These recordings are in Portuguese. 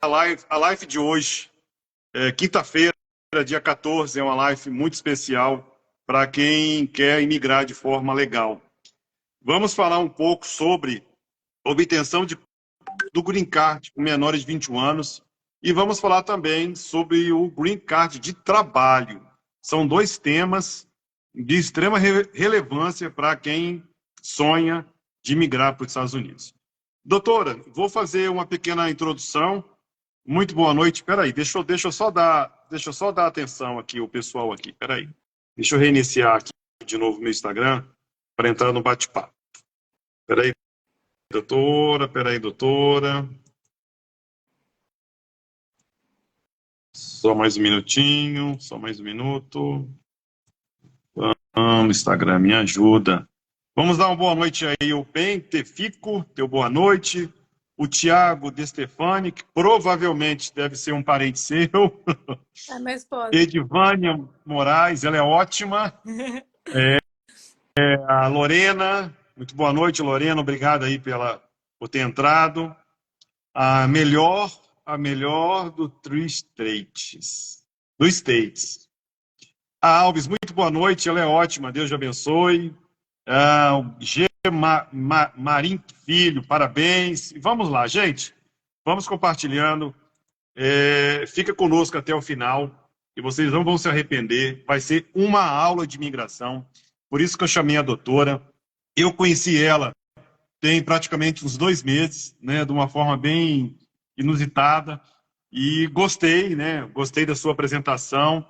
A live de hoje, quinta-feira, dia 14, é uma live muito especial para quem quer imigrar de forma legal. Vamos falar um pouco sobre obtenção do Green Card com menores de 21 anos e vamos falar também sobre o Green Card de trabalho. São dois temas de extrema relevância para quem sonha de imigrar para os Estados Unidos. Doutora, vou fazer uma pequena introdução. Muito boa noite. Espera aí, deixa eu só dar atenção aqui, o pessoal aqui. Espera aí. Deixa eu reiniciar aqui de novo meu Instagram para entrar no bate-papo. Espera aí, doutora. Só mais um minutinho, só mais um minuto. Vamos, Instagram, me ajuda. Vamos dar uma boa noite aí, o Pentefico, teu boa noite. O Tiago De Stefani, que provavelmente deve ser um parente seu. É minha esposa. Edivânia Moraes, ela é ótima. A Lorena, muito boa noite, Lorena, obrigado aí por ter entrado. A melhor do Three States. A Alves, muito boa noite, ela é ótima, Deus te abençoe. O G. Marim Filho, parabéns. Vamos lá, gente, vamos compartilhando. Fica conosco até o final e vocês não vão se arrepender. Vai ser uma aula de imigração, por isso que eu chamei a doutora. Eu conheci ela tem praticamente uns 2 meses, né, de uma forma bem inusitada, e gostei, né, gostei da sua apresentação,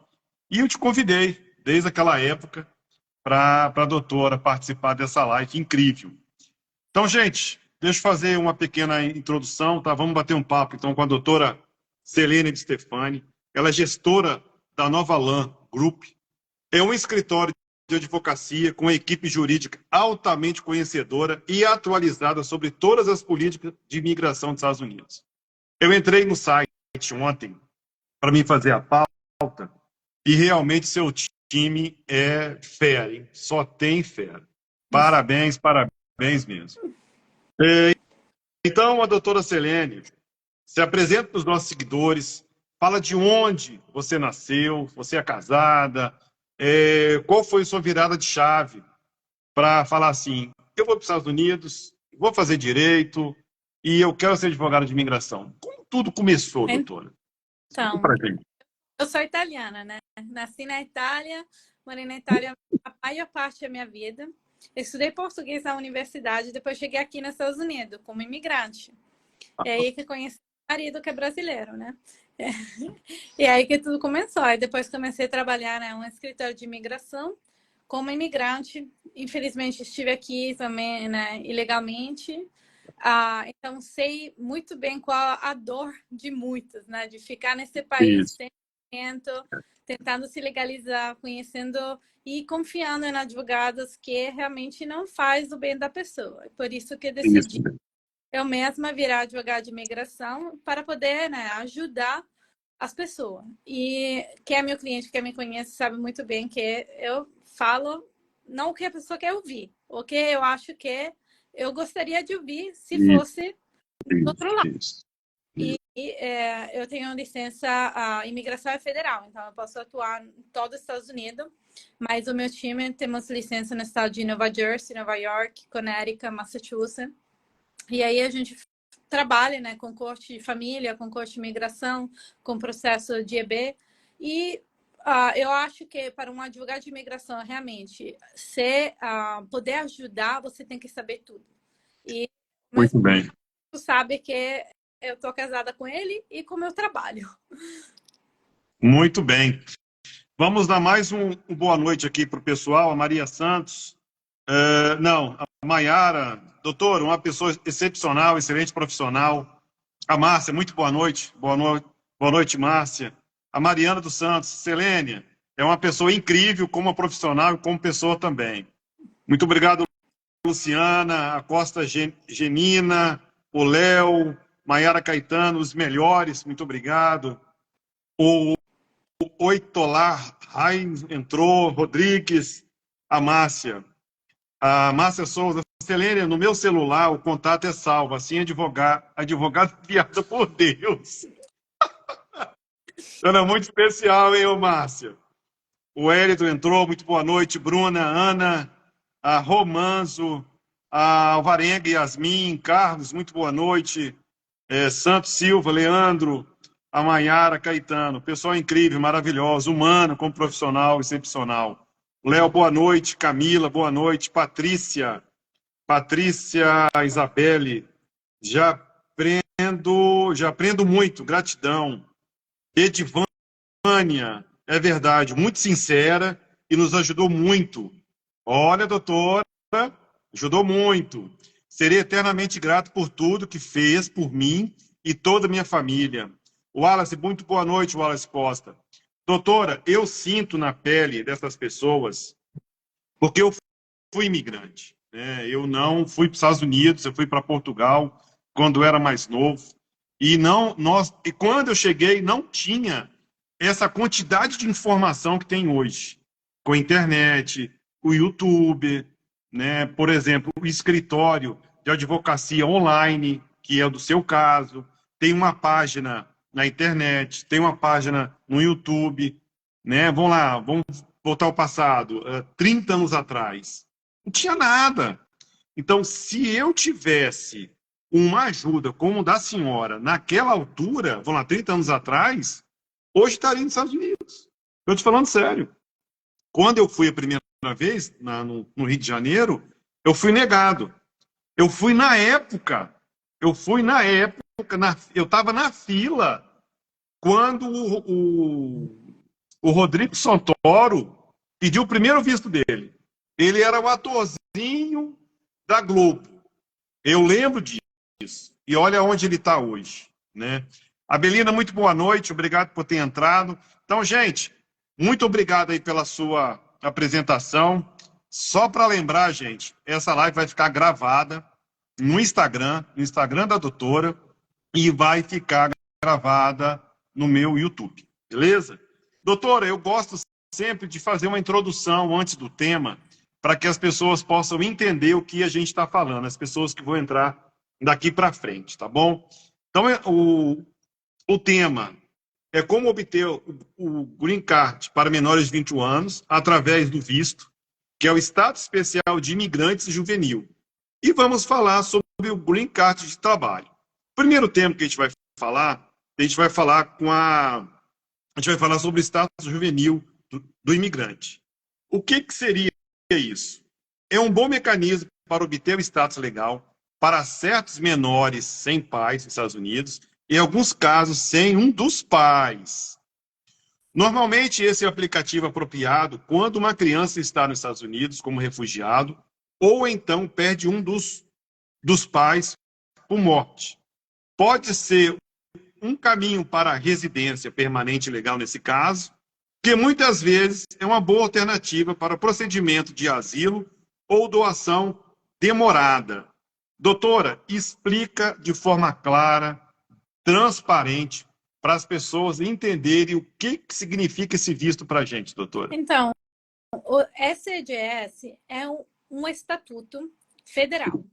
e eu te convidei, desde aquela época, para a doutora participar dessa live incrível. Então, gente, deixa eu fazer uma pequena introdução, tá? Vamos bater um papo, então, com a doutora Selene De Stefani. Ela é gestora da Nova Lan Group, é um escritório de advocacia com uma equipe jurídica altamente conhecedora e atualizada sobre todas as políticas de imigração dos Estados Unidos. Eu entrei no site ontem para mim fazer a pauta e realmente seu time é fera, hein? Só tem fera. Parabéns mesmo. Então, a doutora Selene se apresenta para os nossos seguidores, fala de onde você nasceu, você é casada, qual foi a sua virada de chave para falar assim, eu vou para os Estados Unidos, vou fazer direito e eu quero ser advogada de imigração. Como tudo começou, doutora? Então, Pra gente. eu sou italiana, né? Nasci na Itália, morei na Itália a maior parte da minha vida. Estudei português na universidade, depois cheguei aqui nos Estados Unidos como imigrante. É aí que conheci o marido, que é brasileiro, né? E aí que tudo começou. Aí depois comecei a trabalhar, né, um escritório de imigração como imigrante. Infelizmente estive aqui também, né, ilegalmente. Então sei muito bem qual a dor de muitos, né, de ficar nesse país sem documento, tentando se legalizar, conhecendo e confiando em advogados que realmente não faz o bem da pessoa. Por isso que decidi eu mesma virar advogada de imigração para poder, né, ajudar as pessoas. E quem é meu cliente, quem me conhece, sabe muito bem que eu falo não o que a pessoa quer ouvir, o que eu acho que eu gostaria de ouvir se fosse do outro lado. Eu tenho licença, a imigração é federal, então eu posso atuar em todos os Estados Unidos, mas o meu time temos licença no estado de Nova Jersey, Nova York, Connecticut, Massachusetts. E aí a gente trabalha, né, com corte de família, com corte de imigração, com processo de EB. E eu acho que para um advogado de imigração, realmente, poder ajudar, você tem que saber tudo. E muito bem. Você sabe que eu estou casada com ele e com o meu trabalho. Muito bem. Vamos dar mais um boa noite aqui para o pessoal. A Maria Santos. A Maiara. Doutor, uma pessoa excepcional, excelente profissional. A Márcia, muito boa noite. Boa noite, Márcia. A Mariana dos Santos. Selênia, é uma pessoa incrível como profissional e como pessoa também. Muito obrigado, Luciana, a Costa Genina, o Léo, Maiara Caetano, os melhores, muito obrigado. O Oitolar Heinz entrou, Rodrigues, a Márcia Souza. Selênia, no meu celular o contato é salvo, assim advogado enviado por Deus. Ana, muito especial, hein, ô Márcia? O Hélito entrou, muito boa noite. Bruna, Ana, a Romanzo, a Alvarenga, Yasmin, Carlos, muito boa noite. Santos Silva, Leandro, a Maiara, Caetano. Pessoal incrível, maravilhoso, humano, como profissional, excepcional. Léo, boa noite. Camila, boa noite. Patrícia Isabelle, já aprendo muito, gratidão. Edivânia, é verdade, muito sincera e nos ajudou muito. Olha, doutora, ajudou muito. Serei eternamente grato por tudo que fez por mim e toda a minha família. Wallace, muito boa noite, Wallace Costa. Doutora, eu sinto na pele dessas pessoas, porque eu fui imigrante, né? Eu não fui para os Estados Unidos, eu fui para Portugal quando eu era mais novo. E quando eu cheguei, não tinha essa quantidade de informação que tem hoje, com a internet, o YouTube, né? Por exemplo, o escritório de advocacia online, que é o do seu caso, tem uma página na internet, tem uma página no YouTube, né? Vamos lá, vamos voltar ao passado, 30 anos atrás. Não tinha nada. Então, se eu tivesse uma ajuda como da senhora naquela altura, vamos lá, 30 anos atrás, hoje estaria nos Estados Unidos. Eu estou falando sério. Quando eu fui a primeira vez no Rio de Janeiro, eu fui negado. Eu fui na época, eu estava na fila quando o Rodrigo Santoro pediu o primeiro visto dele. Ele era o atorzinho da Globo. Eu lembro disso. E olha onde ele está hoje, né? Abelina, muito boa noite. Obrigado por ter entrado. Então, gente, muito obrigado aí pela sua apresentação. Só para lembrar, gente, essa live vai ficar gravada no Instagram da doutora, e vai ficar gravada no meu YouTube, beleza? Doutora, eu gosto sempre de fazer uma introdução antes do tema, para que as pessoas possam entender o que a gente está falando, as pessoas que vão entrar daqui para frente, tá bom? Então, o tema é como obter o Green Card para menores de 21 anos através do visto, que é o Status Especial de Imigrante Juvenil. E vamos falar sobre o Green Card de trabalho. O primeiro tema que a gente vai falar sobre o status juvenil do imigrante. O que seria isso? É um bom mecanismo para obter o status legal para certos menores sem pais nos Estados Unidos, em alguns casos sem um dos pais. Normalmente, esse é o aplicativo apropriado quando uma criança está nos Estados Unidos como refugiado ou então perde um dos pais por morte. Pode ser um caminho para a residência permanente legal nesse caso, que muitas vezes é uma boa alternativa para o procedimento de asilo ou doação demorada. Doutora, explica de forma clara, transparente, para as pessoas entenderem o que significa esse visto para a gente, doutora. Então, o SEDS é um estatuto federal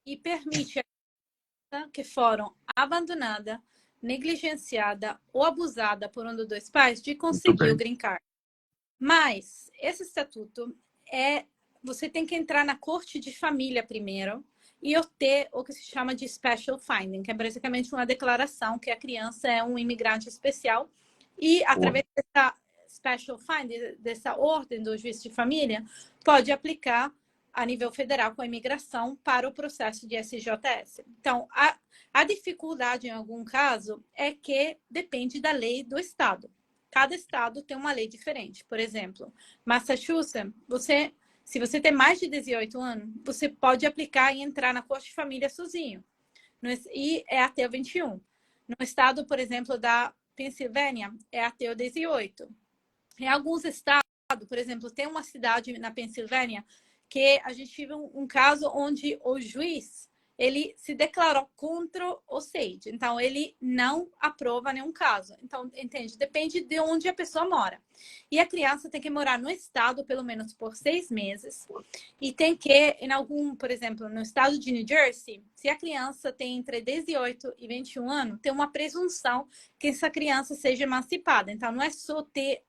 e permite a que foram abandonada, negligenciada ou abusada por um dos dois pais de conseguir o green card. Mas esse estatuto você tem que entrar na corte de família primeiro e obter o que se chama de special finding, que é basicamente uma declaração que a criança é um imigrante especial e através dessa special finding, dessa ordem do juiz de família, pode aplicar a nível federal com a imigração para o processo de SJS. Então, a dificuldade em algum caso é que depende da lei do estado. Cada estado tem uma lei diferente. Por exemplo, Massachusetts, se você tem mais de 18 anos, você pode aplicar e entrar na corte de família sozinho. E é até o 21. No estado, por exemplo, da Pensilvânia, é até o 18. Em alguns estados, por exemplo, tem uma cidade na Pensilvânia que a gente teve um caso onde o juiz ele se declarou contra o SAID. Então, ele não aprova nenhum caso. Então, entende? Depende de onde a pessoa mora. E a criança tem que morar no estado pelo menos por 6 meses. E tem que, em algum, por exemplo, no estado de New Jersey, se a criança tem entre 18 e 21 anos, tem uma presunção que essa criança seja emancipada. Então, não é só ter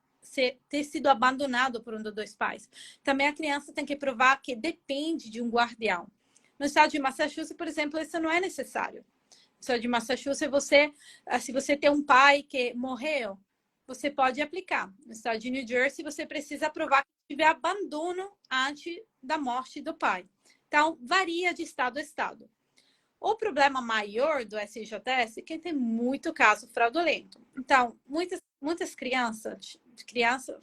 sido abandonado por um dos dois pais. Também a criança tem que provar que depende de um guardião. No estado de Massachusetts, por exemplo, isso não é necessário. No estado de Massachusetts, se você tem um pai que morreu, você pode aplicar. No estado de New Jersey, você precisa provar que tiver abandono antes da morte do pai. Então, varia de estado a estado. O problema maior do SJS é que tem muito caso fraudulento. Então, muitas crianças,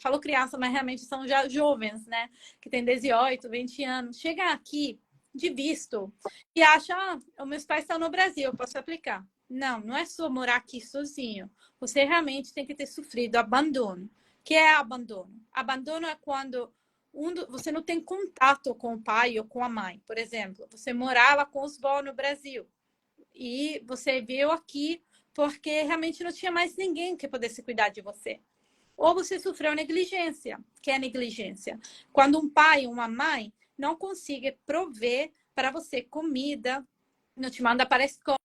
falo criança, mas realmente são já jovens, né? Que tem 18, 20 anos, chegam aqui de visto e acham, os meus pais estão no Brasil, eu posso aplicar. Não, não é só morar aqui sozinho. Você realmente tem que ter sofrido abandono. O que é abandono? Abandono é quando você não tem contato com o pai ou com a mãe. Por exemplo, você morava com os avós no Brasil e você veio aqui porque realmente não tinha mais ninguém que pudesse cuidar de você. Ou você sofreu negligência. Que é negligência? Quando um pai ou uma mãe não consegue prover para você comida, não te manda para a escola,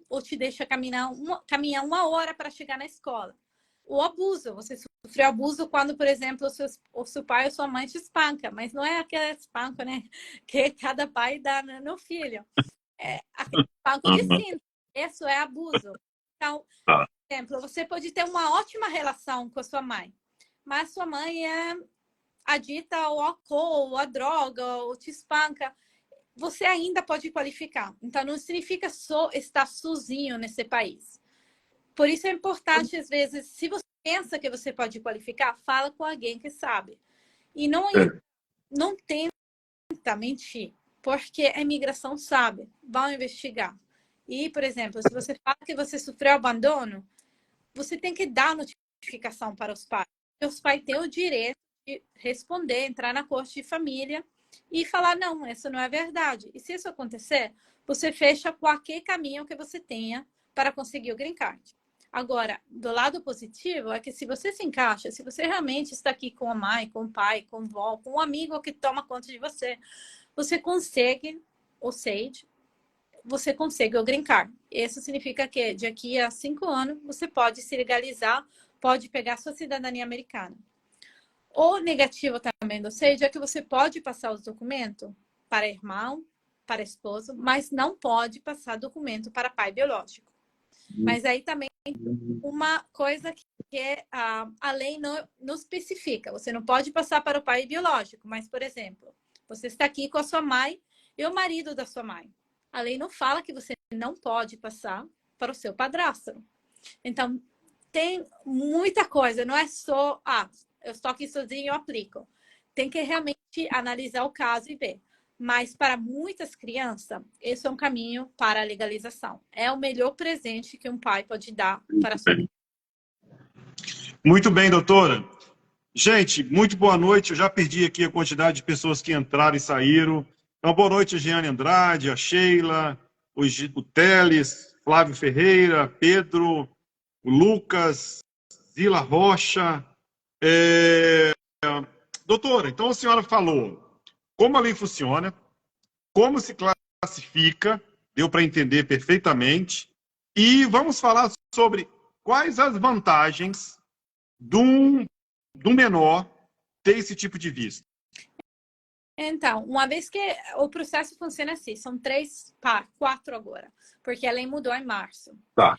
ou te deixa caminhar uma hora para chegar na escola. O abuso, você sofreu abuso quando, por exemplo, o seu pai ou sua mãe te espanca, mas não é aquele espanco, né, que cada pai dá no filho. É aquele espanco de cinto. Isso é abuso. Então, por exemplo, você pode ter uma ótima relação com a sua mãe, mas sua mãe é adicta ao álcool, à droga, ou te espanca, você ainda pode qualificar. Então, não significa só estar sozinho nesse país. Por isso é importante, às vezes, se você pensa que você pode qualificar, fala com alguém que sabe. E não tenta mentir, porque a imigração sabe, vão investigar. E, por exemplo, se você fala que você sofreu abandono, você tem que dar notificação para os pais. Os pais têm o direito de responder, entrar na corte de família e falar, não, isso não é verdade. E se isso acontecer, você fecha qualquer caminho que você tenha para conseguir o green card. Agora, do lado positivo é que se você se encaixa, se você realmente está aqui com a mãe, com o pai, com o avó, com um amigo que toma conta de você, você consegue o SAID, você consegue o green card. Isso significa que daqui a 5 anos você pode se legalizar, pode pegar sua cidadania americana. O negativo também do SAID é que você pode passar os documentos para irmão, para esposo, mas não pode passar documento para pai biológico. Mas aí também uma coisa que a lei não especifica. Você não pode passar para o pai biológico, mas, por exemplo, você está aqui com a sua mãe e o marido da sua mãe. A lei não fala que você não pode passar para o seu padrasto. Então, tem muita coisa. Não é só, eu estou aqui sozinho, eu aplico. Tem que realmente analisar o caso e ver. Mas para muitas crianças, esse é um caminho para a legalização. É o melhor presente que um pai pode dar para a sua criança. Muito bem, doutora. Gente, muito boa noite. Eu já perdi aqui a quantidade de pessoas que entraram e saíram. Então, boa noite, a Jeane Andrade, a Sheila, o Teles, Flávio Ferreira, Pedro, o Lucas, Zila Rocha. Doutora, então a senhora falou como a lei funciona, como se classifica, deu para entender perfeitamente, e vamos falar sobre quais as vantagens de um menor ter esse tipo de visto. Então, uma vez que o processo funciona assim, são 4 agora, porque a lei mudou em março. Tá.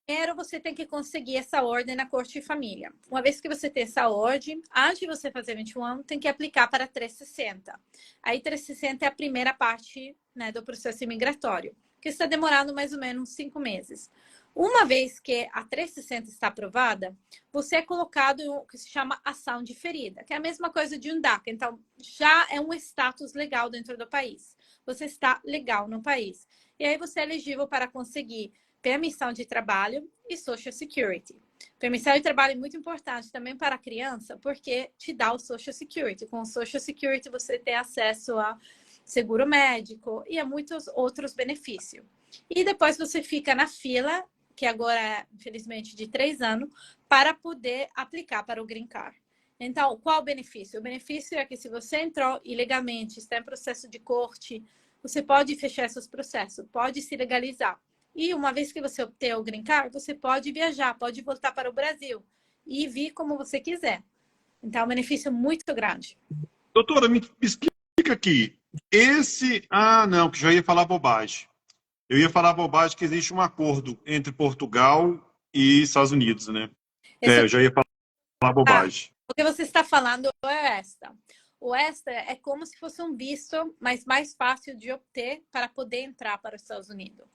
Primeiro, você tem que conseguir essa ordem na Corte de Família. Uma vez que você tem essa ordem, antes de você fazer 21 anos, tem que aplicar para 360. Aí, 360 é a primeira parte, né, do processo imigratório, que está demorando mais ou menos 5 meses. Uma vez que a 360 está aprovada, você é colocado em o que se chama ação diferida, que é a mesma coisa de um DACA. Então, já é um status legal dentro do país. Você está legal no país. E aí, você é elegível para conseguir permissão de trabalho e Social Security. Permissão de trabalho é muito importante também para a criança, porque te dá o Social Security. Com o Social Security, você tem acesso a seguro médico e a muitos outros benefícios. E depois você fica na fila, que agora é, infelizmente, de 3 anos, para poder aplicar para o Green Card. Então, qual o benefício? O benefício é que se você entrou ilegalmente, está em processo de corte, você pode fechar esses processos, pode se legalizar. E uma vez que você obter o Green Card, você pode viajar, pode voltar para o Brasil e vir como você quiser. Então, é um benefício muito grande. Doutora, me explica aqui. Ah, não, que já ia falar bobagem. Eu ia falar bobagem que existe um acordo entre Portugal e Estados Unidos, né? Eu já ia falar bobagem. O que você está falando é esta. O ESTA é como se fosse um visto, mas mais fácil de obter para poder entrar para os Estados Unidos.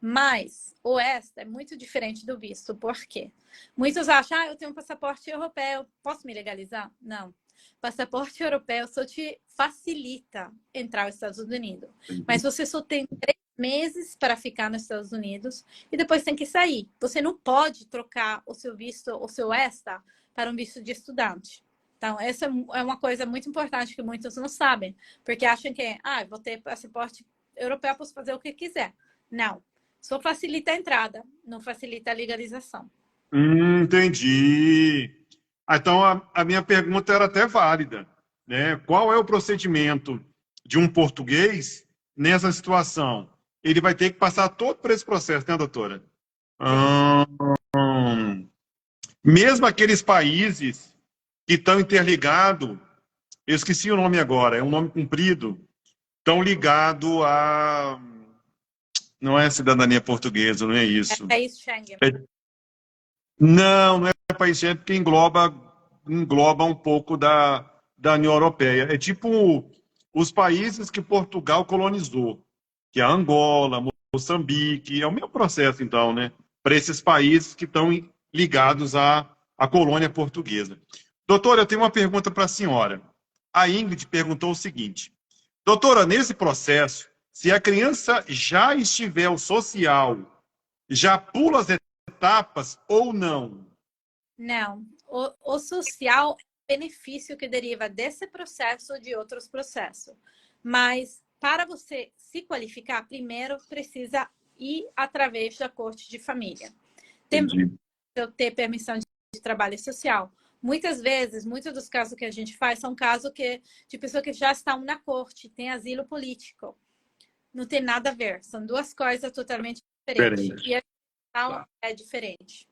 Mas o ESTA é muito diferente do visto. Por quê? Muitos acham, eu tenho um passaporte europeu, posso me legalizar? Não. Passaporte europeu só te facilita entrar nos Estados Unidos. Mas você só tem 3 meses para ficar nos Estados Unidos e depois tem que sair. Você não pode trocar o seu visto, o seu ESTA, para um visto de estudante. Então, essa é uma coisa muito importante que muitos não sabem, porque acham que, vou ter passaporte europeu, posso fazer o que quiser. Não. Só facilita a entrada, não facilita a legalização. Entendi. Então, a minha pergunta era até válida, né? Qual é o procedimento de um português nessa situação? Ele vai ter que passar todo por esse processo, né, doutora? Mesmo aqueles países que estão interligados, eu esqueci o nome agora, é um nome comprido, estão ligados a... Não é cidadania portuguesa, não é isso. É país Schengen. Não é país Schengen, porque engloba um pouco da União Europeia. É tipo os países que Portugal colonizou, que é Angola, Moçambique, é o mesmo processo, então, né? Para esses países que estão ligados à colônia portuguesa. Doutora, eu tenho uma pergunta para a senhora. A Ingrid perguntou o seguinte: doutora, nesse processo, se a criança já estiver o social, já pula as etapas ou não? Não. O social é um benefício que deriva desse processo ou de outros processos. Mas para você se qualificar, primeiro precisa ir através da corte de família. Tem que ter permissão de trabalho social. Muitas vezes, muitos dos casos que a gente faz são casos de pessoas que já estão na corte, tem asilo político. Não tem nada a ver. São duas coisas totalmente diferentes. E a questão é diferente.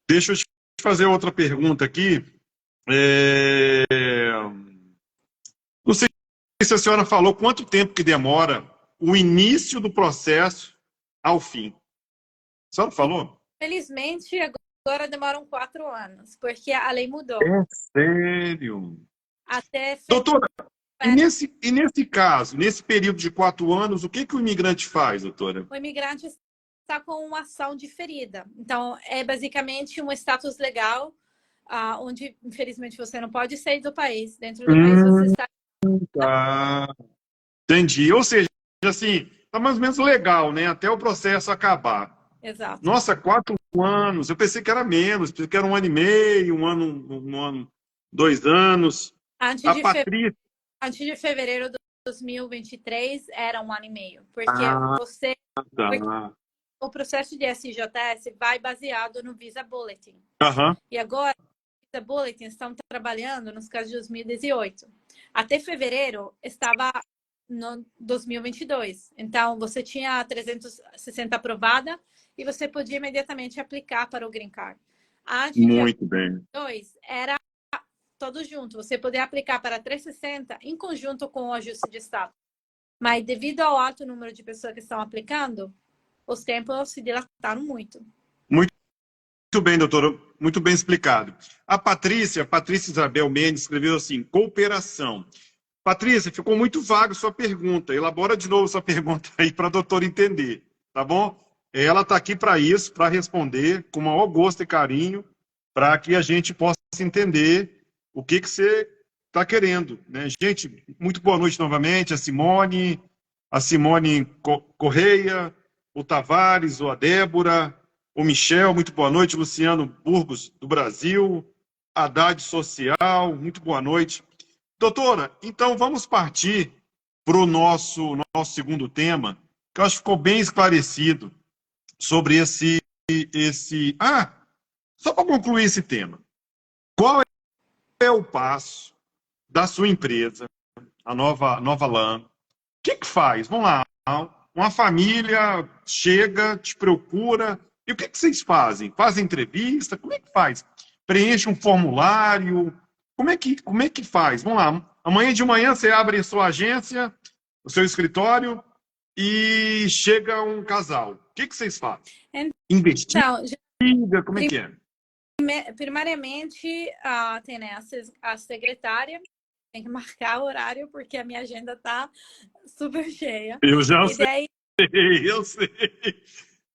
Deixa eu te fazer outra pergunta aqui. Não sei se a senhora falou quanto tempo que demora o início do processo ao fim. A senhora falou? Felizmente, agora demoram 4 anos, porque a lei mudou. É sério? Até doutora, e nesse caso, nesse período de 4 anos, o que o imigrante faz, doutora? O imigrante está com uma ação diferida. Então, é basicamente um status legal, onde, infelizmente, você não pode sair do país. Dentro do país, você está... Tá. Entendi. Ou seja, assim, tá mais ou menos legal, né? Até o processo acabar. Exato. Nossa, 4 anos. Eu pensei que era menos, pensei que era 1 ano e meio, 1 ano, 2 anos. Antes de fevereiro de 2023, era 1 ano e meio. Porque o processo de SJS vai baseado no Visa Bulletin. E agora, o Visa Bulletin estão trabalhando nos casos de 2018. Até fevereiro, estava no 2022. Então, você tinha 360 aprovada e você podia imediatamente aplicar para o Green Card. Antes Muito bem. 2 era todo junto. Você podia aplicar para 360 em conjunto com o ajuste de status. Mas devido ao alto número de pessoas que estão aplicando, os tempos se dilataram muito. Muito bem, doutora. Muito bem explicado. A Patrícia Isabel Mendes escreveu assim: cooperação. Patrícia, ficou muito vaga sua pergunta. Elabora de novo sua pergunta aí para a doutora entender, tá bom? Ela está aqui para isso, para responder com o maior gosto e carinho, para que a gente possa entender o que você está querendo, né? Gente, muito boa noite novamente. A Simone Correia, o Tavares, a Débora, o Michel, muito boa noite. Luciano Burgos, do Brasil, Haddad Social, muito boa noite. Doutora, então vamos partir para o nosso segundo tema, que eu acho que ficou bem esclarecido sobre esse... Ah, só para concluir esse tema. Qual é o passo da sua empresa, a Nova LAN? O que faz? Vamos lá. Uma família chega, te procura. E o que vocês fazem? Fazem entrevista? Como é que faz? Preenche um formulário? Como é que faz? Vamos lá. Amanhã de manhã você abre a sua agência, o seu escritório, e chega um casal. O que vocês fazem? Investiga? Então, Como é que é? primariamente, tem, né, a secretária, tem que marcar o horário, porque a minha agenda tá super cheia. Eu já E sei, daí, eu sei.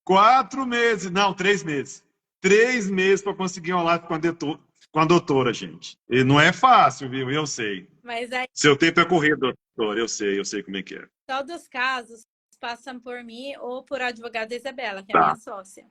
4 meses, não, 3 meses. 3 meses para conseguir uma live com a doutora, gente. E não é fácil, viu? Eu sei. mas aí, Seu tempo é corrido, doutor. Eu sei como é que é. todos os casos passam por mim ou por a advogada Isabela, que é a Tá, minha sócia.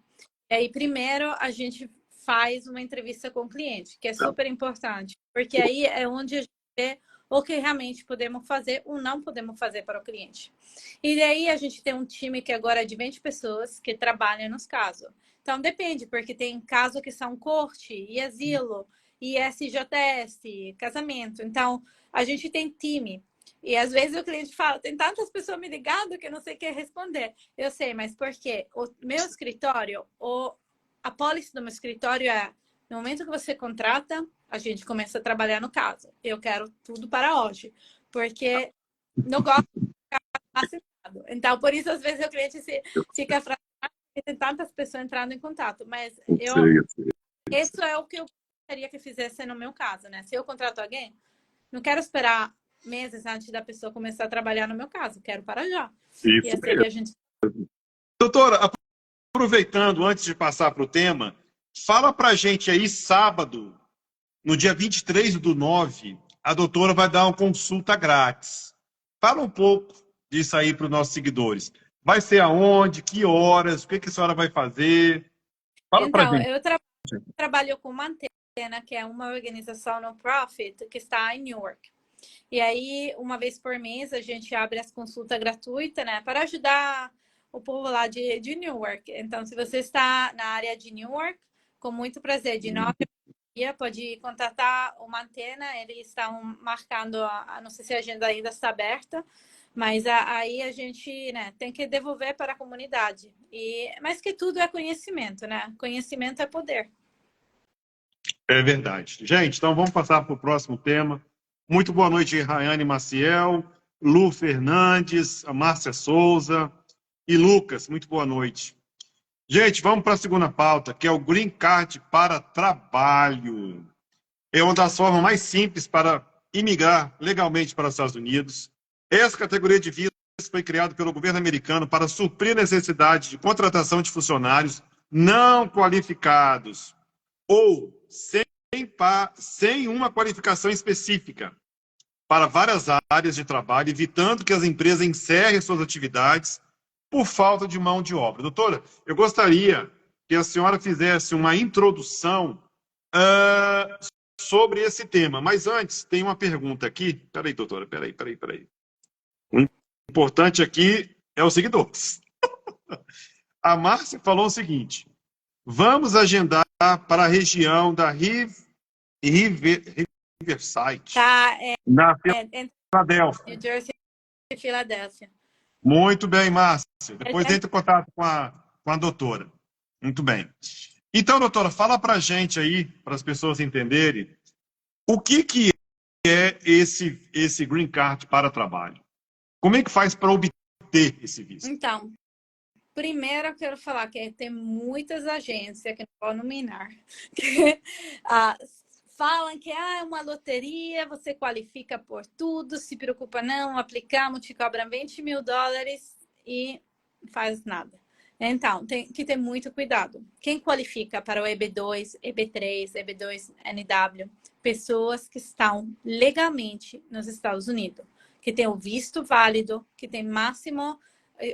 E aí, primeiro, a gente faz uma entrevista com o cliente, que é tá. super importante, porque aí é onde a gente vê o que realmente podemos fazer ou não podemos fazer para o cliente. E daí a gente tem um time que agora é de 20 pessoas que trabalham nos casos. Então depende, porque tem casos que são corte e asilo, e SJS, casamento. Então a gente tem time. E às vezes o cliente fala, tem tantas pessoas me ligando que eu não sei o que responder. Eu sei, mas por quê? O meu escritório, a pólice do meu escritório é, no momento que você contrata, a gente começa a trabalhar no caso. Eu quero tudo para hoje, porque não gosto de ficar sentado. Então, por isso, às vezes, o cliente fica frustrado porque tem tantas pessoas entrando em contato. Mas Eu sei. isso é o que eu gostaria que fizesse no meu caso, né? Se eu contrato alguém, não quero esperar meses antes da pessoa começar a trabalhar no meu caso. Quero para já. E Isso assim mesmo. que a gente... Doutora, aproveitando, antes de passar para o tema, fala para a gente aí, sábado, no dia 23/9, a doutora vai dar uma consulta grátis. Fala um pouco disso aí para os nossos seguidores. Vai ser aonde? Que horas? O que a senhora vai fazer? Fala para a Então, gente. eu trabalho com Mantena, que é uma organização non-profit que está em Newark. E aí, uma vez por mês, a gente abre as consultas gratuitas, né? Para ajudar o povo lá de Newark. Então, se você está na área de Newark, com muito prazer, de 9h pode contatar o Mantena. Eles estão marcando, não sei se a agenda ainda está aberta, mas aí a gente, né, tem que devolver para a comunidade. Mas que tudo é conhecimento, né? Conhecimento é poder. É verdade. Gente, então vamos passar para o próximo tema. Muito boa noite, Rayane Maciel, Lu Fernandes, a Márcia Souza e Lucas. Muito boa noite. Gente, vamos para a segunda pauta, que é o Green Card para trabalho. É uma das formas mais simples para imigrar legalmente para os Estados Unidos. Essa categoria de vistos foi criada pelo governo americano para suprir a necessidade de contratação de funcionários não qualificados ou sem uma qualificação específica para várias áreas de trabalho, evitando que as empresas encerrem suas atividades por falta de mão de obra. Doutora, eu gostaria que a senhora fizesse uma introdução sobre esse tema. Mas antes, tem uma pergunta aqui. Peraí, doutora, peraí. O importante aqui é os seguidores. A Márcia falou o seguinte: vamos agendar para a região da Riverside, Tá, na entre Filadélfia. New Jersey e Filadélfia. Muito bem, Márcia. Depois entra em contato com a doutora. Muito bem. Então, doutora, fala para a gente aí, para as pessoas entenderem, o que é esse Green Card para trabalho? Como é que faz para obter esse visto? Então, primeiro eu quero falar que tem muitas agências que não vou nominar, que falam que é uma loteria, você qualifica por tudo, se preocupa não, aplicamos, te cobram $20 mil e não faz nada. Então, tem que ter muito cuidado. Quem qualifica para o EB2, EB3, EB2NW? Pessoas que estão legalmente nos Estados Unidos, que tem o visto válido, que tem máximo,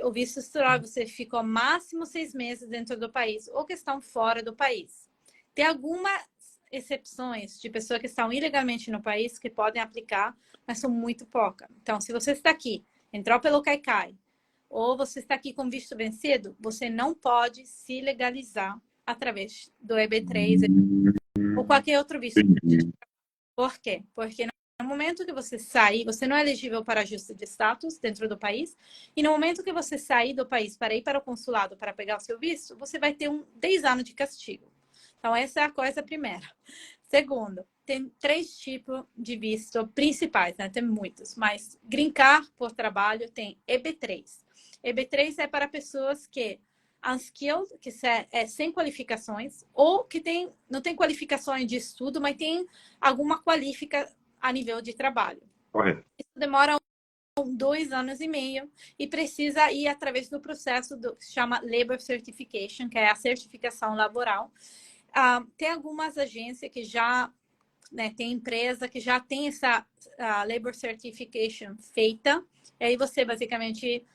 o visto estrutural, você ficou máximo 6 meses dentro do país, ou que estão fora do país. Tem algumas exceções de pessoas que estão ilegalmente no país que podem aplicar, mas são muito poucas. Então, se você está aqui, entrou pelo Caicai, ou você está aqui com visto vencido, você não pode se legalizar através do EB3 ou qualquer outro visto. Por quê? Porque no momento que você sair, você não é elegível para ajuste de status dentro do país, e no momento que você sair do país para ir para o consulado para pegar o seu visto, você vai ter 10 anos de castigo. Então, essa é a coisa primeira. Segundo, tem 3 tipos de visto principais, né? Tem muitos, mas Green Card por trabalho tem EB3. EB3 é para pessoas que unskilled, que é sem qualificações, ou que não tem qualificações de estudo, mas tem alguma qualificação a nível de trabalho. Correto. Isso demora 2 anos e meio e precisa ir através do processo que se chama Labor Certification, que é a certificação laboral. Tem algumas agências que já, né, tem empresa que já tem essa Labor Certification feita, e aí você basicamente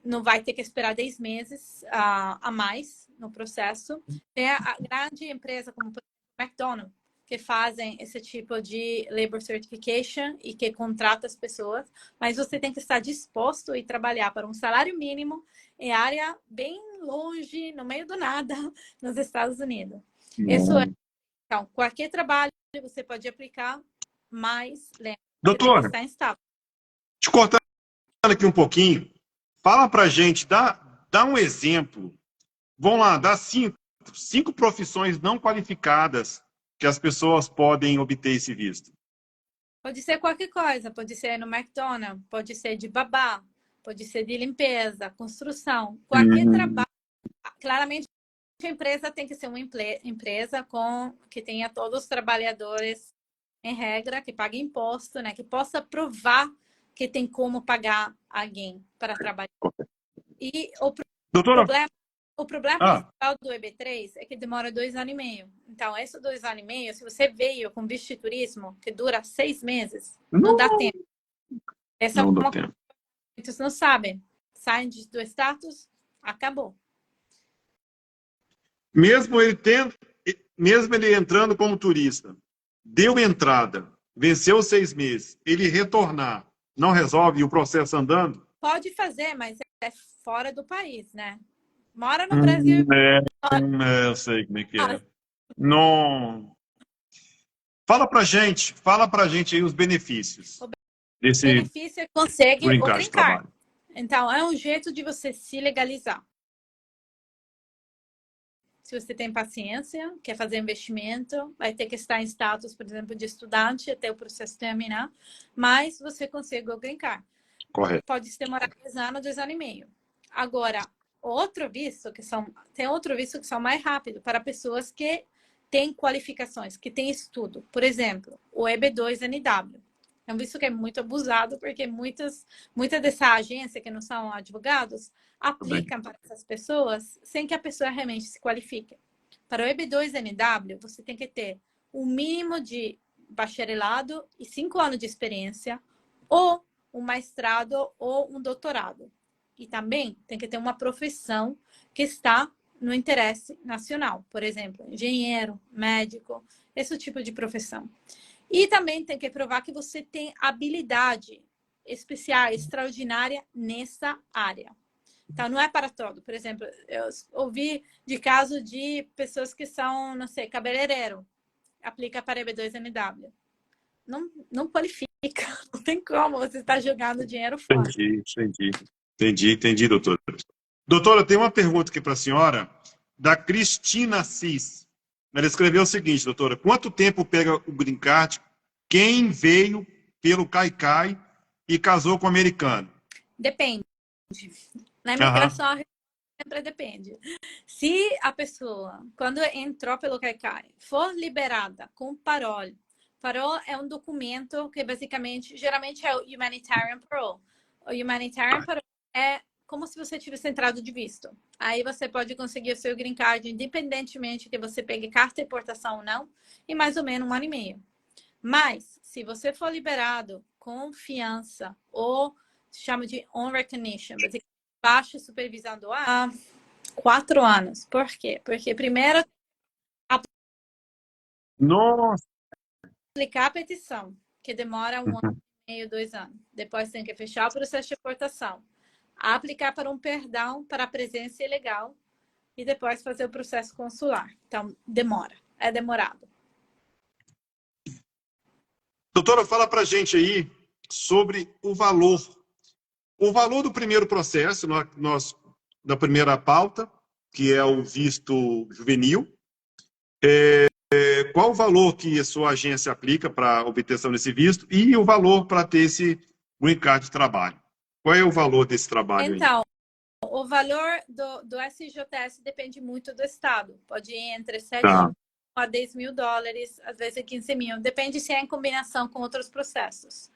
não vai ter que esperar 10 meses a mais no processo. Tem a grande empresa como, por exemplo, McDonald's, que fazem esse tipo de Labor Certification e que contrata as pessoas, mas você tem que estar disposto e trabalhar para um salário mínimo em área bem longe, no meio do nada, nos Estados Unidos. Isso é, então, qualquer trabalho você pode aplicar, mas lembra, você tem que Doutora, estar instável. te cortando aqui um pouquinho, fala pra gente, dá um exemplo. Vamos lá, dá cinco profissões não qualificadas que as pessoas podem obter esse visto. Pode ser qualquer coisa, pode ser no McDonald's, pode ser de babá, pode ser de limpeza, construção, qualquer trabalho. Claramente, a empresa tem que ser uma empresa que tenha todos os trabalhadores em regra, que pague imposto, né? Que possa provar que tem como pagar alguém para trabalhar. E Doutora, o problema principal do EB3 é que demora 2 anos e meio. Então, esses 2 anos e meio, se você veio com visto de turismo, que dura 6 meses, não dá tempo. Essa é uma coisa que muitos não sabem. Saem do status, acabou. mesmo ele entrando como turista, deu entrada, venceu os 6 meses, ele retornar, não resolve o processo andando? Pode fazer, mas é fora do país, né? Mora no Brasil. Eu sei como é que é. Não. Fala pra gente aí os benefícios desse Benefício é que consegue green o card green de card. trabalho. Então, é um jeito de você se legalizar. Se você tem paciência, quer fazer investimento, vai ter que estar em status, por exemplo, de estudante até o processo terminar, mas você consegue o green card. Correto. Pode demorar 2 anos e meio. Agora, tem outro visto que são mais rápido para pessoas que têm qualificações, que têm estudo. Por exemplo, o EB2NW. É um visto que é muito abusado, porque muitas dessa agência que não são advogados aplicam para essas pessoas sem que a pessoa realmente se qualifique. Para o EB2NW, você tem que ter um mínimo de bacharelado e 5 anos de experiência, ou um mestrado ou um doutorado. E também tem que ter uma profissão que está no interesse nacional. Por exemplo, engenheiro, médico, esse tipo de profissão. E também tem que provar que você tem habilidade especial, extraordinária nessa área. Então, não é para todo. Por exemplo, eu ouvi de caso de pessoas que são, não sei, cabeleireiro. Aplica para EB2NW. Não qualifica. Não tem como você estar jogando dinheiro fora. Entendi, doutora. Doutora, tem uma pergunta aqui para a senhora, da Cristina Assis. Ela escreveu o seguinte, doutora: quanto tempo pega o green card quem veio pelo Caicai e casou com o americano? Depende. Na imigração, sempre depende. Se a pessoa, quando entrou pelo Caicai, for liberada com parole, parole é um documento que basicamente, geralmente é o Humanitarian Parole. O Humanitarian Parole é como se você tivesse entrado de visto. Aí você pode conseguir o seu green card, independentemente que você pegue carta de importação ou não, em mais ou menos 1 ano e meio. Mas, se você for liberado com fiança ou se chama de on recognition, baixa supervisão do ar, 4 anos. Por quê? Porque primeiro Nossa. Aplicar a petição, que demora 1 ano e meio, 2 anos. Depois tem que fechar o processo de exportação. Aplicar para um perdão para a presença ilegal e depois fazer o processo consular. Então, demora. É demorado. Doutora, fala pra gente aí sobre o valor. O valor do primeiro processo, da primeira pauta, que é o visto juvenil. Qual o valor que a sua agência aplica para a obtenção desse visto e o valor para ter esse green card de trabalho? Qual é o valor desse trabalho aí? Então, o valor do SJS depende muito do estado. Pode ir entre 7 mil a 10 mil dólares, às vezes 15 mil. Depende se é em combinação com outros processos.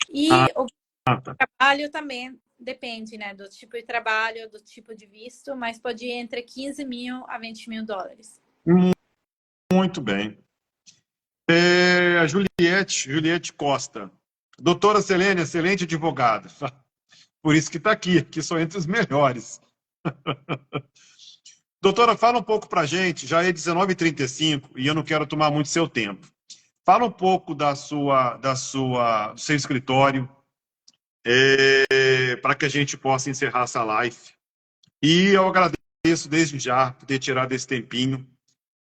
E o trabalho também depende, né, do tipo de trabalho, do tipo de visto, mas pode ir entre 15 mil a 20 mil dólares. Muito bem. A Juliette Costa. Doutora Selene, excelente advogada. Por isso que está aqui, que sou entre os melhores. Doutora, fala um pouco para a gente, já é 19h35 e eu não quero tomar muito seu tempo. Fala um pouco do seu escritório, para que a gente possa encerrar essa live. E eu agradeço desde já por ter tirado esse tempinho.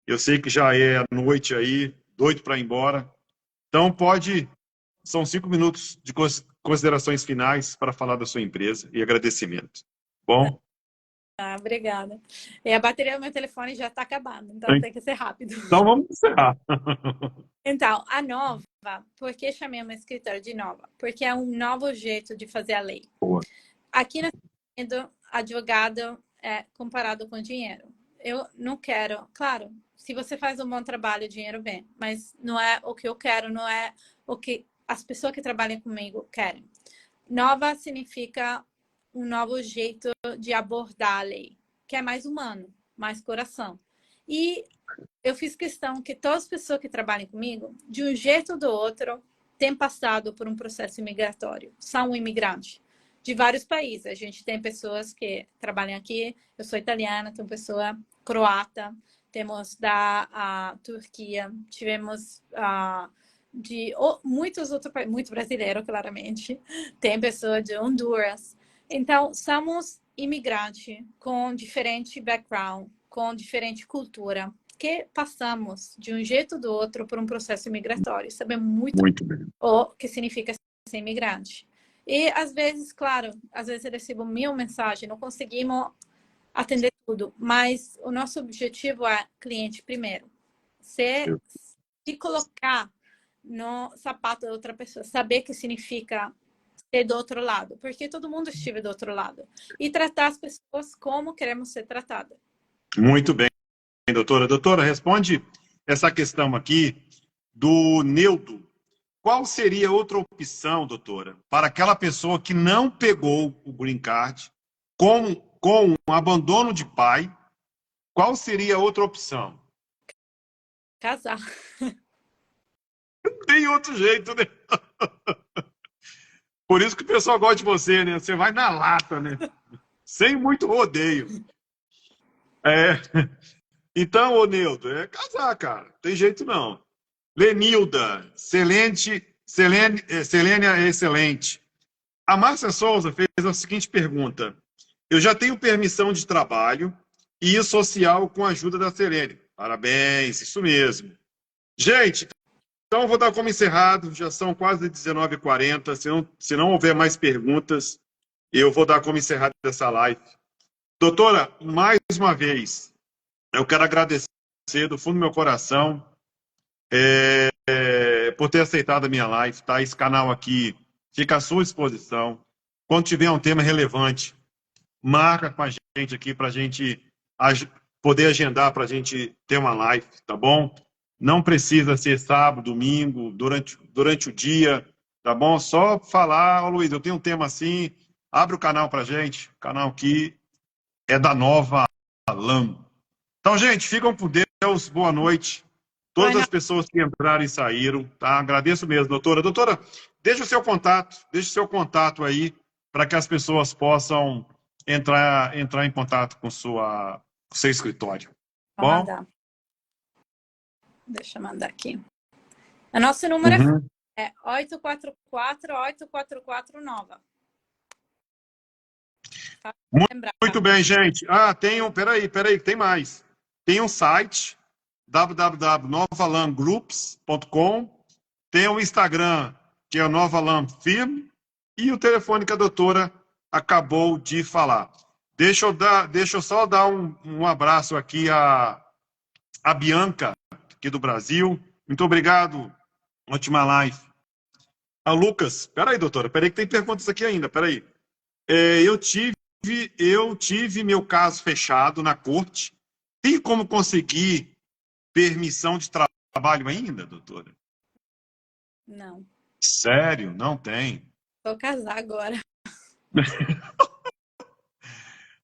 Eu sei que já é a noite aí, doido para ir embora. Então são 5 minutos de considerações finais para falar da sua empresa e agradecimento. Bom? Obrigada. E a bateria do meu telefone já está acabando, então tem que ser rápido. Então vamos encerrar. Então, a Nova, por que chamei uma escritório de Nova? Porque é um novo jeito de fazer a lei. Boa. Aqui no Estados Unidos, advogado é comparado com dinheiro. Eu não quero, claro, se você faz um bom trabalho, dinheiro vem, mas não é o que eu quero, não é o que as pessoas que trabalham comigo querem. Nova significa um novo jeito de abordar a lei, que é mais humano, mais coração. E eu fiz questão que todas as pessoas que trabalham comigo, de um jeito ou do outro, têm passado por um processo imigratório, são imigrantes de vários países. A gente tem pessoas que trabalham aqui, eu sou italiana, tem pessoa croata, temos da Turquia, tivemos de muitos outros países, muito brasileiro, claramente, tem pessoa de Honduras. Então, somos imigrantes com diferente background, com diferente cultura, que passamos de um jeito ou do outro por um processo migratório. Sabemos muito bem o que significa ser imigrante. E, às vezes, claro, às vezes eu recebo 1000 mensagens, não conseguimos atender tudo, mas o nosso objetivo é cliente primeiro. Se colocar no sapato da outra pessoa, saber o que significa ser do outro lado, porque todo mundo estive do outro lado. E tratar as pessoas como queremos ser tratadas. Muito bem, doutora. Doutora, responde essa questão aqui do Neudo. Qual seria outra opção, doutora, para aquela pessoa que não pegou o green card com um abandono de pai? Qual seria outra opção? Casar. Não tem outro jeito, né? Por isso que o pessoal gosta de você, né? Você vai na lata, né? Sem muito rodeio. Então, ô Neudo, é casar, cara. Não tem jeito não. Lenilda, Selênia é excelente. A Márcia Souza fez a seguinte pergunta. Eu já tenho permissão de trabalho e social com a ajuda da Selene. Parabéns, isso mesmo. Gente, então eu vou dar como encerrado, já são quase 19h40. Se não houver mais perguntas, eu vou dar como encerrado essa live. Doutora, mais uma vez, eu quero agradecer do fundo do meu coração por ter aceitado a minha live. Tá? Esse canal aqui fica à sua disposição. Quando tiver um tema relevante, marca com a gente aqui para a gente poder agendar para a gente ter uma live, tá bom? Não precisa ser sábado, domingo, durante o dia, tá bom? Só falar, ô Luiz, eu tenho um tema assim, abre o canal para a gente. O canal aqui é da Nova LAM. Então, gente, ficam com Deus, boa noite. Todas as pessoas que entraram e saíram, tá? Agradeço mesmo, doutora. Doutora, deixe o seu contato aí, para que as pessoas possam entrar em contato com o seu escritório. Bom? Deixa eu mandar aqui. O nosso número Uhum. é 844-8449. Muito bem, gente. Peraí, tem mais. Tem um site, www.novalamgroups.com, tem o Instagram, que é o Nova Lam Firm, e o telefone que a doutora acabou de falar. Deixa eu só dar um abraço aqui a Bianca, aqui do Brasil. Muito obrigado, ótima live. A Lucas, peraí, doutora, peraí que tem perguntas aqui ainda, peraí. Eu tive meu caso fechado na corte. Tem como conseguir permissão de trabalho ainda, doutora? Não. Sério? Não tem. Vou casar agora.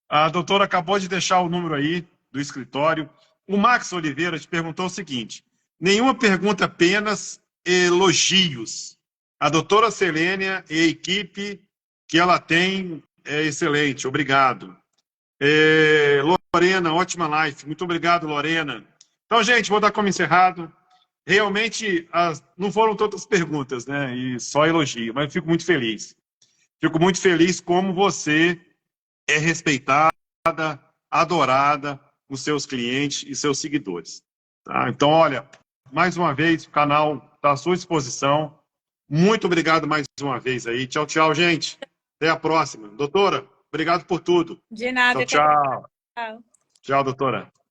A doutora acabou de deixar o número aí do escritório. O Max Oliveira te perguntou o seguinte: nenhuma pergunta, apenas elogios. A doutora Selênia e a equipe que ela tem é excelente. Obrigado. Lorena, ótima live. Muito obrigado, Lorena. Então, gente, vou dar como encerrado. Realmente, não foram todas perguntas, né? E só elogio, mas fico muito feliz. Fico muito feliz como você é respeitada, adorada os seus clientes e seus seguidores. Tá? Então, olha, mais uma vez, o canal está à sua disposição. Muito obrigado mais uma vez aí. Tchau, tchau, gente. Até a próxima. Doutora, obrigado por tudo. De nada. Tchau, tchau. Tchau. Tchau, doutora.